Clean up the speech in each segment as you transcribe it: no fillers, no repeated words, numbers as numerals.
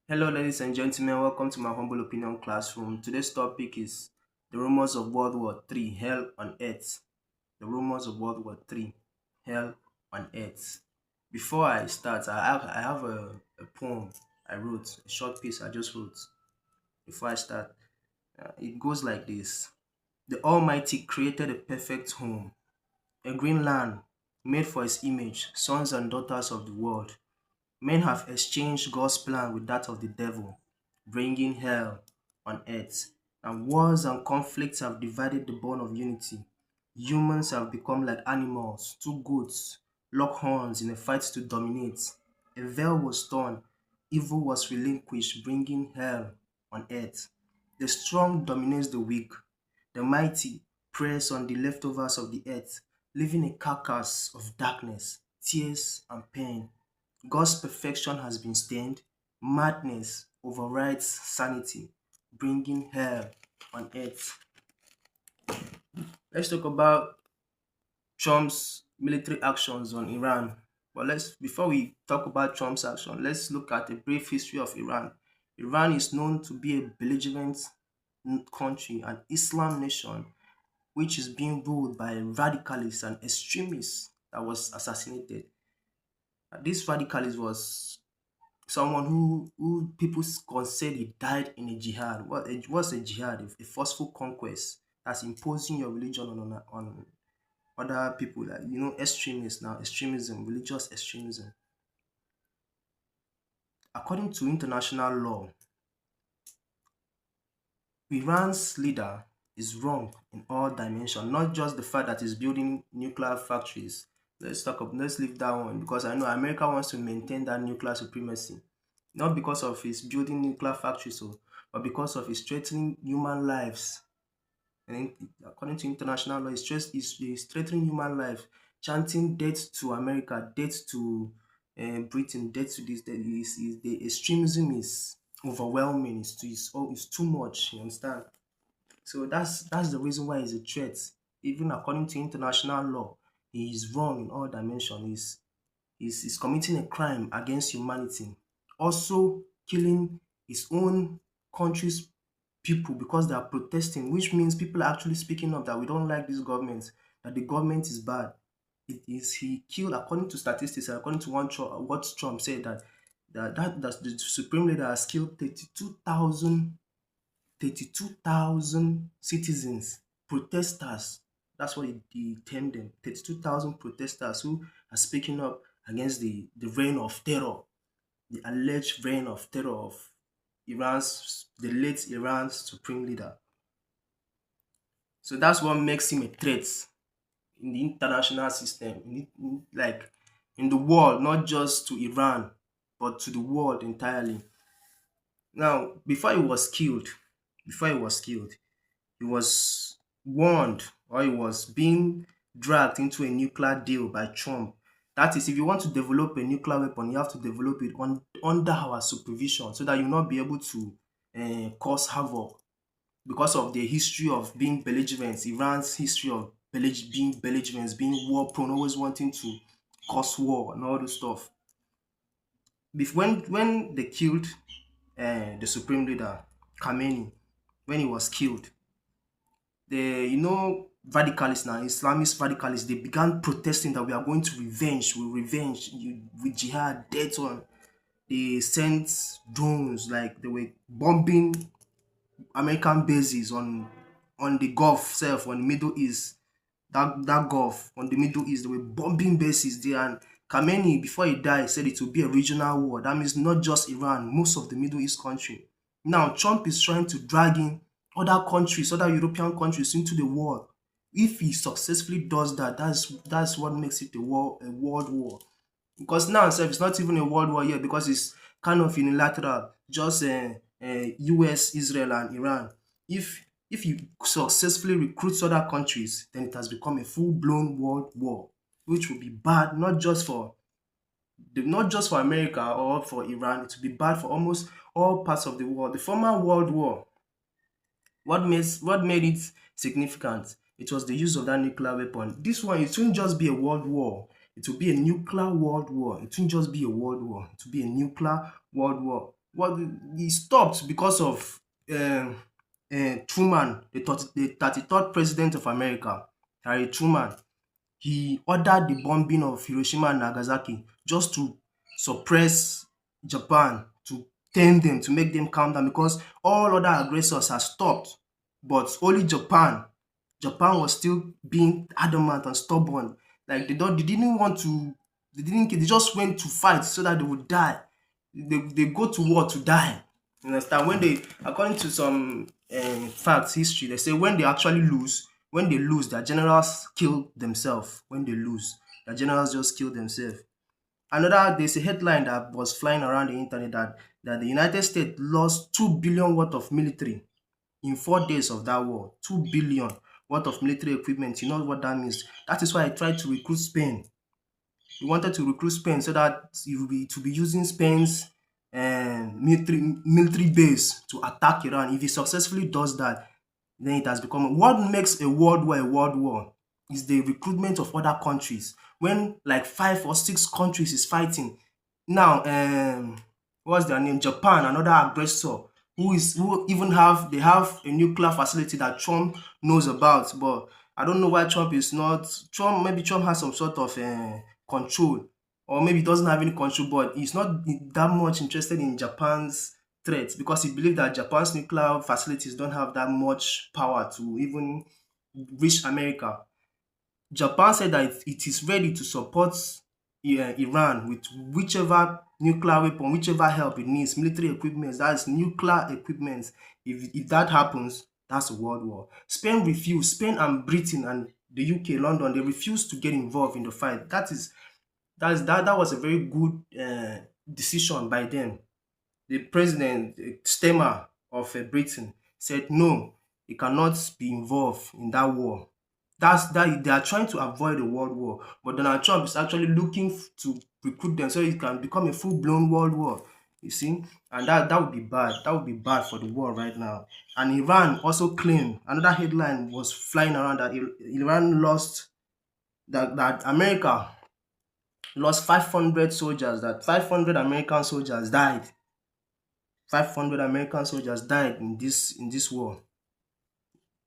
Hello, ladies and gentlemen. Welcome to my humble opinion classroom. Today's topic is the rumors of World War III, Hell on Earth. The rumors of World War III, Hell on Earth. Before I start, I have a poem I wrote, a short piece I just wrote. Before I start, it goes like this: The Almighty created a perfect home, a green land made for His image, sons and daughters of the world. Men have exchanged God's plan with that of the devil, bringing hell on earth. And wars and conflicts have divided the bond of unity. Humans have become like animals, two goats, lock horns in a fight to dominate. A veil was torn, evil was relinquished, bringing hell on earth. The strong dominates the weak. The mighty press on the leftovers of the earth, leaving a carcass of darkness, tears, and pain. God's perfection has been stained. Madness overrides sanity, bringing hell on earth. Let's talk about Trump's military actions on Iran. But let's before we talk about Trump's action, let's look at a brief history of Iran. Iran is known to be a belligerent country, an Islam nation, which is being ruled by radicalists and extremists that was assassinated. This radicalist was someone who people consider he died in a jihad. What's a jihad? A forceful conquest that's imposing your religion on other people. Like extremists now, extremism, religious extremism. According to international law, Iran's leader is wrong in all dimensions, not just the fact that he's building nuclear factories. Let's leave that one because I know America wants to maintain that nuclear supremacy. Not because of his building nuclear factories, but because of his threatening human lives. And according to international law, he's threatening human life, chanting death to America, death to Britain, death to this. The extremism is overwhelming. It's too much. You understand? So that's the reason why he's a threat. Even according to international law, he is wrong in all dimensions. He's committing a crime against humanity. Also killing his own country's people because they are protesting, which means people are actually speaking up that we don't like this government, that the government is bad. It is he killed, according to statistics, and according to what Trump said, that the supreme leader has killed 32,000 citizens, protesters. That's what he termed them. 32,000 protesters who are speaking up against the reign of terror, the alleged reign of terror of the late Iran's supreme leader. So that's what makes him a threat in the international system, like in the world, not just to Iran, but to the world entirely. Now, before he was killed, he was warned or he was being dragged into a nuclear deal by Trump. That is, if you want to develop a nuclear weapon, you have to develop it under our supervision so that you'll not be able to cause havoc because of the history of being belligerent, Iran's history of being belligerent, being war prone, always wanting to cause war and all this stuff. When they killed the supreme leader, Khamenei, when he was killed, the radicalists now, Islamist radicalists, they began protesting that we are going to revenge with jihad, death on. They sent drones, like they were bombing American bases on the Gulf itself, on the Middle East. That Gulf on the Middle East, they were bombing bases there. And Khamenei, before he died, said it would be a regional war. That means not just Iran, most of the Middle East country. Now Trump is trying to drag in other countries, other European countries into the war. If he successfully does that, that's what makes it a world war. Because now itself it's not even a world war yet because it's kind of unilateral, just US, Israel, and Iran. If you successfully recruit other countries, then it has become a full-blown world war, which will be bad not just for America or for Iran. It will be bad for almost all parts of the world. The former World War, what made it significant? It was the use of that nuclear weapon. This one, it won't just be a world war. It will be a nuclear world war. It won't just be a world war. It will be a nuclear world war. What he stopped because of Truman, the 33rd president of America, Harry Truman. He ordered the bombing of Hiroshima and Nagasaki just to suppress Japan, to tame them, to make them calm down because all other aggressors had stopped. But only Japan was still being adamant and stubborn. Like they didn't want to, they just went to fight so that they would die. They go to war to die. You understand? When they, according to some facts, history, they say when they actually lose, when they lose, their generals kill themselves. When they lose, their generals just kill themselves. There's a headline that was flying around the internet that the United States lost 2 billion worth of military in 4 days of that war. 2 billion worth of military equipment. You know what that means? That is why I tried to recruit Spain. He wanted to recruit Spain so that he will be to be using Spain's military base to attack Iran. If he successfully does that, then it has become what makes a world war a world war is the recruitment of other countries. When like 5 or 6 countries is fighting, now what's their name? Japan, another aggressor who even have they have a nuclear facility that Trump knows about, but I don't know why Trump is not Trump. Maybe Trump has some sort of control, or maybe doesn't have any control, but he's not that much interested in Japan's threats because he believes that Japan's nuclear facilities don't have that much power to even reach America. Japan said that it is ready to support Iran with whichever nuclear weapon, whichever help it needs, military equipment, that is nuclear equipment. If that happens, that's a world war. Spain refused. Spain and Britain and the UK, London, they refused to get involved in the fight. That was a very good decision by them. The president, Stemmer of Britain, said no, he cannot be involved in that war. That they are trying to avoid a world war, but Donald Trump is actually looking to recruit them so it can become a full-blown world war. You see, and that would be bad. That would be bad for the world right now. And Iran also claimed another headline was flying around that Iran lost that America lost 500 soldiers. That 500 American soldiers died. 500 American soldiers died in this war.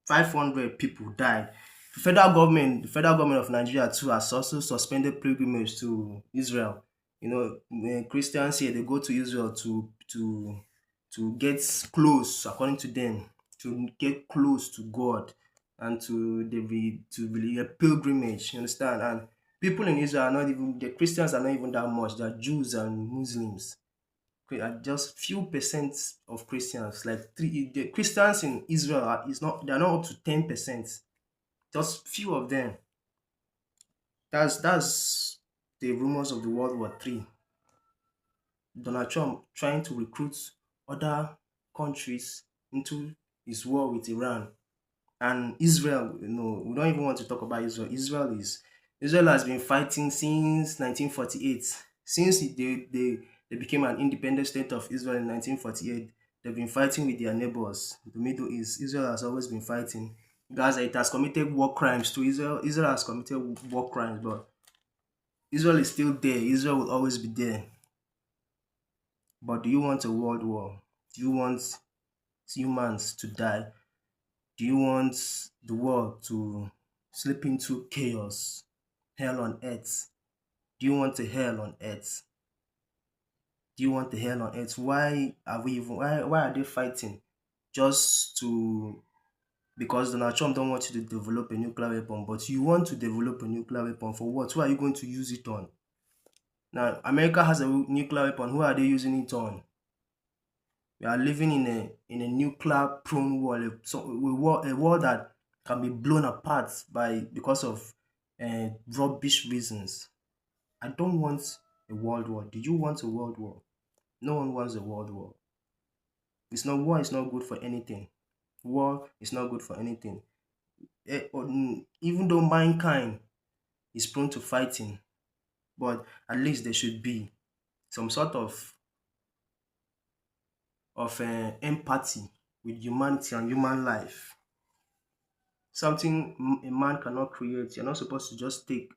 500 people died. The federal government of Nigeria too has also suspended pilgrimage to Israel. You know, when Christians here they go to Israel to get close, according to them, to get close to God and to really a pilgrimage. You understand? And people in Israel are not even the Christians are not even that much. They're Jews and Muslims. Just few percent of Christians, like the Christians in Israel is not they're not up to 10%. Just few of them. That's the rumors of the World War III. Donald Trump trying to recruit other countries into his war with Iran and Israel. We don't even want to talk about Israel. Israel has been fighting since 1948. Since they became an independent state of Israel in 1948, they've been fighting with their neighbors. The Middle East, Israel has always been fighting. Gaza, it has committed war crimes to Israel. Israel has committed war crimes, but Israel is still there. Israel will always be there. But do you want a world war? Do you want humans to die? Do you want the world to slip into chaos, hell on earth? Do you want a hell on earth? Do you want the hell on earth? Why are they fighting? Just to because Donald Trump don't want you to develop a nuclear weapon, but you want to develop a nuclear weapon for what? Who are you going to use it on? Now, America has a nuclear weapon. Who are they using it on? We are living in a nuclear prone world, a world that can be blown apart because of rubbish reasons. I don't want a world war. Do you want a world war? No one wants a world war. War is not good for anything. War is not good for anything. Even though mankind is prone to fighting, but at least there should be some sort of empathy with humanity and human life. Something a man cannot create, you're not supposed to just take.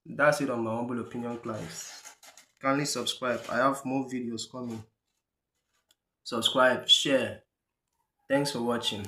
That's it on my humble opinion, clients. Kindly subscribe. I have more videos coming. Subscribe, share. Thanks for watching.